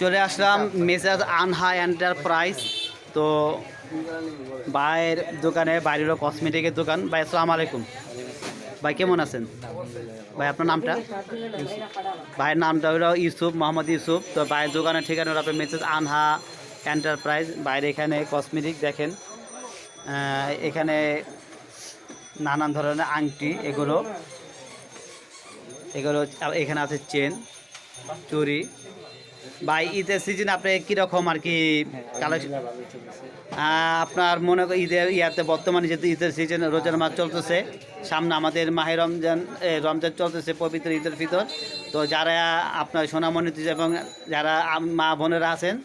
চলে আসলাম মেসার্স আনহা এন্টারপ্রাইজ। তো ভাইয়ের দোকানে, বাইরেরও কসমেটিকের দোকান। ভাই আসসালামু আলাইকুম। ভাই কেমন আছেন? ভাই আপনার নামটা? ভাইয়ের নামটা হলো ইউসুফ, মোহাম্মদ ইউসুফ। তো ভাইয়ের দোকানের ঠিকানা হলো আপনার মেসার্স আনহা এন্টারপ্রাইজ। বাইরে এখানে কসমেটিক দেখেন, এখানে নানান ধরনের আংটি, এগুলো এখানে আছে চেন, চুড়ি। ভাই ঈদের সিজন আপনি কীরকম আর কি কালেকশন? আপনার মনে করেন ঈদের ইয়াতে বর্তমানে যেহেতু ঈদের সিজন, রোজার মাস চলতেছে, সামনে আমাদের মাহে রমজান রমজান চলতেছে, পবিত্র ঈদের ফিতর। তো যারা আপনার সোনামণি এবং যারা মা বোনেরা আছেন,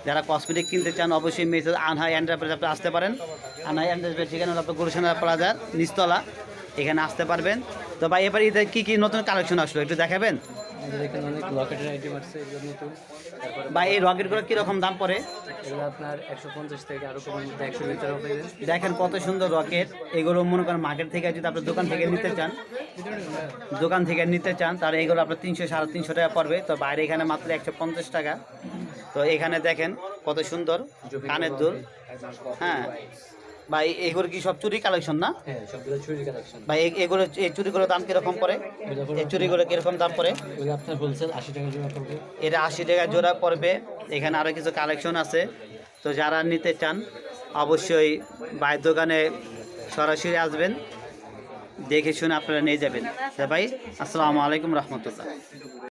যারা কসমেটিক কিনতে চান, অবশ্যই মেসার্স আনহা এন্টারপ্রাইজ আপনি আসতে পারেন। আনহা এন্টারপ্রাইজ ঠিকানা হলো আপনার গুলশান প্লাজার নিচতলা, এখানে আসতে পারবেন। তো ভাই এবার ঈদের কী কী নতুন কালেকশন আসলো একটু দেখাবেন? এখানে অনেক লকেটের আইটেম আছে, এগুলো নতুন। ভাই এই রকেটগুলো কীরকম দাম পড়ে? এগুলো আপনার 150 থেকে আরও কম, 100 ভিতরে হবে। দেখেন কত সুন্দর রকেট। এগুলো মনে করেন মার্কেট থেকে যদি আপনার দোকান থেকে নিতে চান, তাহলে এগুলো আপনার 300 350 টাকা পড়বে। তো বাইরে এখানে মাত্র 150 টাকা। তো এখানে দেখেন কত সুন্দর কানের দুল। হ্যাঁ ভাই, এগুলো কি সব চুরি কালেকশন না? হ্যাঁ, সবগুলো চুরি কালেকশন। ভাই এগুলো, এই চুরিগুলোর দাম কীরকম পড়ে? এই চুরিগুলো কীরকম দাম পড়ে? এগুলো আপনার হোলসেল 80 টাকা জোড়া পড়বে। এটা 80 টাকা জোড়া পড়বে। এখানে আরও কিছু কালেকশন আছে। তো যারা নিতে চান অবশ্যই ভাইয়ের দোকানে সরাসরি আসবেন, দেখে শুনে আপনারা নিয়ে যাবেন। ভাই আসসালামু আলাইকুম রহমতুল্লাহ।